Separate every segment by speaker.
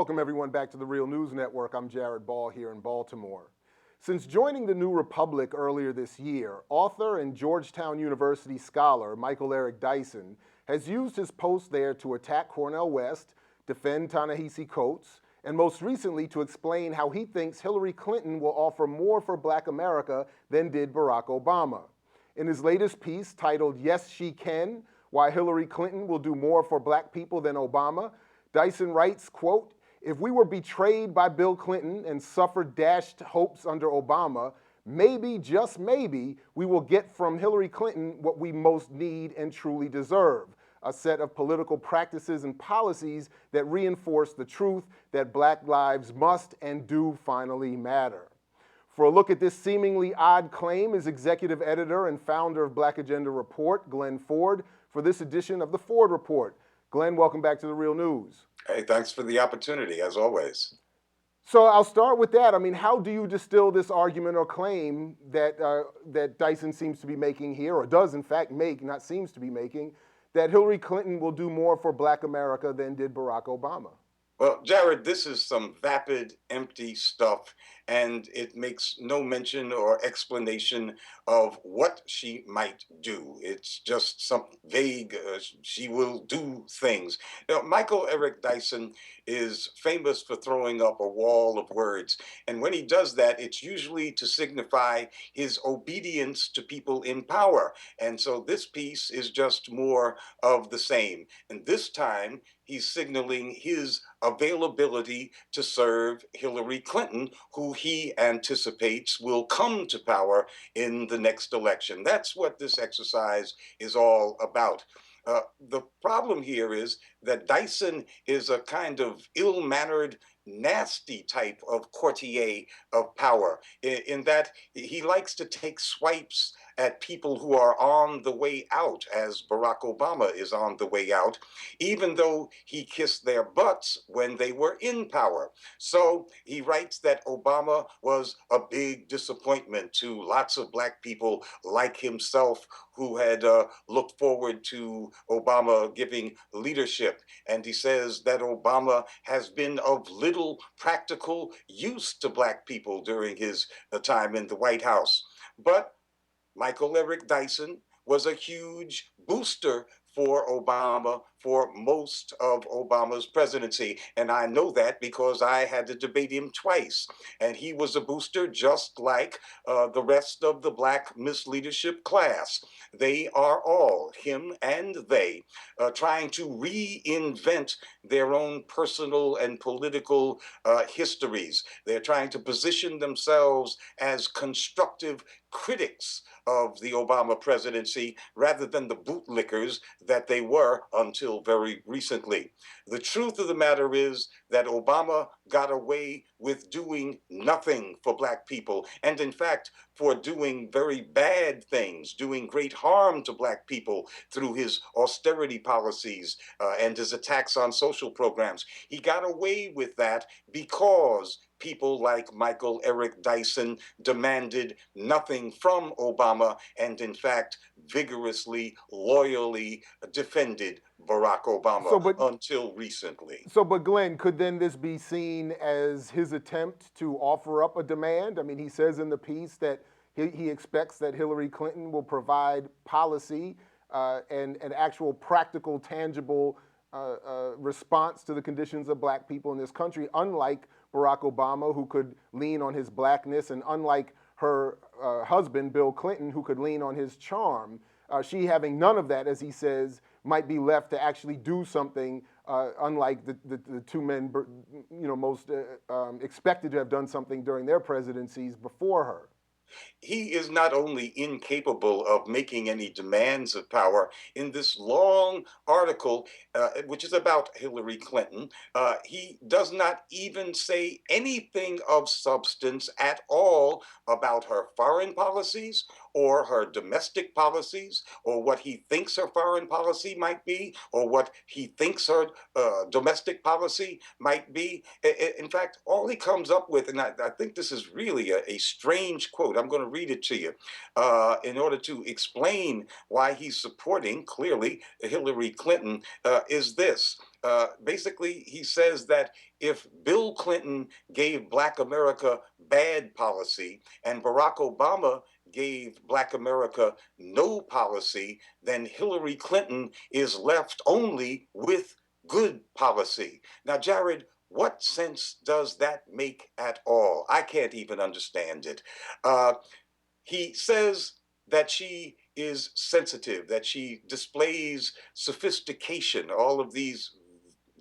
Speaker 1: Welcome everyone back to the Real News Network. I'm Jared Ball here in Baltimore. Since joining the New Republic earlier this year, author and Georgetown University scholar Michael Eric Dyson has used his post there to attack Cornel West, defend Ta-Nehisi Coates, and most recently to explain how he thinks Hillary Clinton will offer more for Black America than did Barack Obama. In his latest piece titled "Yes, She Can: Why Hillary Clinton Will Do More for Black People Than Obama," Dyson writes, quote, "If we were betrayed by Bill Clinton and suffered dashed hopes under Obama, maybe, just maybe, we will get from Hillary Clinton what we most need and truly deserve: a set of political practices and policies that reinforce the truth that Black lives must and do finally matter." For a look at this seemingly odd claim is executive editor and founder of Black Agenda Report, Glen Ford, for this edition of the Ford Report. Glen, welcome back to the Real News.
Speaker 2: Hey, thanks for the opportunity, as always.
Speaker 1: So I'll start with that. I mean, how do you distill this argument or claim that that Dyson seems to be making here, or does in fact make, not seems to be making, that Hillary Clinton will do more for Black America than did Barack Obama?
Speaker 2: Well, Jared, this is some vapid, empty stuff, and it makes no mention or explanation of what she might do. It's just some vague, she will do things. Michael Eric Dyson is famous for throwing up a wall of words, and when he does that, it's usually to signify his obedience to people in power. And so this piece is just more of the same. And this time, he's signaling his availability to serve Hillary Clinton, who he anticipates will come to power in the next election. That's what this exercise is all about. The problem here is that Dyson is a kind of ill-mannered, nasty type of courtier of power, in that he likes to take swipes at people who are on the way out, as Barack Obama is on the way out, even though he kissed their butts when they were in power. So he writes that Obama was a big disappointment to lots of Black people like himself who had looked forward to Obama giving leadership. And he says that Obama has been of little practical use to Black people during his time in the White House. But Michael Eric Dyson was a huge booster for Obama for most of Obama's presidency. And I know that because I had to debate him twice. And he was a booster just like the rest of the Black misleadership class. They are all, him and they, trying to reinvent their own personal and political histories. They're trying to position themselves as constructive critics of the Obama presidency rather than the bootlickers that they were until very recently. The truth of the matter is that Obama got away with doing nothing for Black people, and in fact, for doing very bad things, doing great harm to Black people through his austerity policies and his attacks on social programs. He got away with that because people like Michael Eric Dyson demanded nothing from Obama and, in fact, vigorously, loyally defended Barack Obama until recently.
Speaker 1: But Glenn, could then this be seen as his attempt to offer up a demand? I mean, he says in the piece that he expects that Hillary Clinton will provide policy and an actual practical, tangible response to the conditions of Black people in this country, unlike Barack Obama, who could lean on his Blackness, and unlike her husband, Bill Clinton, who could lean on his charm. She, having none of that, as he says, might be left to actually do something, unlike the two men, most expected to have done something during their presidencies before her.
Speaker 2: He is not only incapable of making any demands of power. In this long article, which is about Hillary Clinton, he does not even say anything of substance at all about her foreign policies or her domestic policies or what he thinks her foreign policy might be or what he thinks her domestic policy might be. In fact, all he comes up with, and I think this is really a strange quote, I'm going to read it to you in order to explain why he's supporting, clearly, Hillary Clinton, is this. Basically, he says that if Bill Clinton gave Black America bad policy and Barack Obama gave Black America no policy, then Hillary Clinton is left only with good policy. Now, Jared, what sense does that make at all? I can't even understand it. Uh, he says that she is sensitive, that she displays sophistication, all of these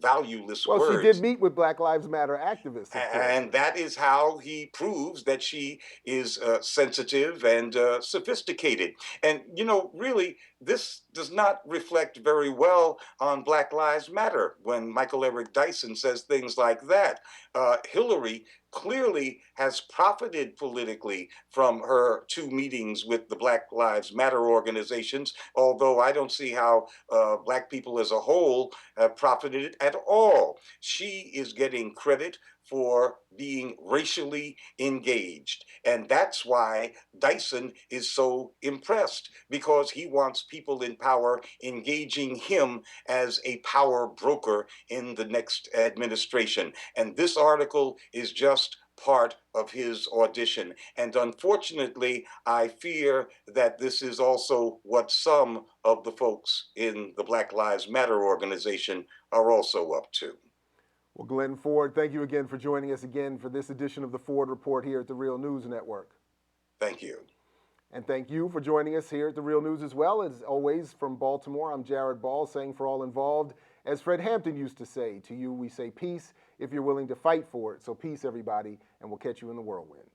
Speaker 2: valueless
Speaker 1: Well, she did
Speaker 2: words.
Speaker 1: meet with Black Lives Matter activists, of course.
Speaker 2: And that is how he proves that she is sensitive and sophisticated. And, really, this does not reflect very well on Black Lives Matter when Michael Eric Dyson says things like that. Hillary clearly has profited politically from her two meetings with the Black Lives Matter organizations, although I don't see how Black people as a whole have profited at all. She is getting credit for being racially engaged. And that's why Dyson is so impressed, because he wants people in power engaging him as a power broker in the next administration. And this article is just part of his audition. And unfortunately, I fear that this is also what some of the folks in the Black Lives Matter organization are also up to.
Speaker 1: Well, Glenn Ford, thank you again for joining us again for this edition of the Ford Report here at the Real News Network.
Speaker 2: Thank you.
Speaker 1: And thank you for joining us here at the Real News as well. As always, from Baltimore, I'm Jared Ball, saying for all involved, as Fred Hampton used to say, to you we say peace if you're willing to fight for it. So peace, everybody, and we'll catch you in the whirlwind.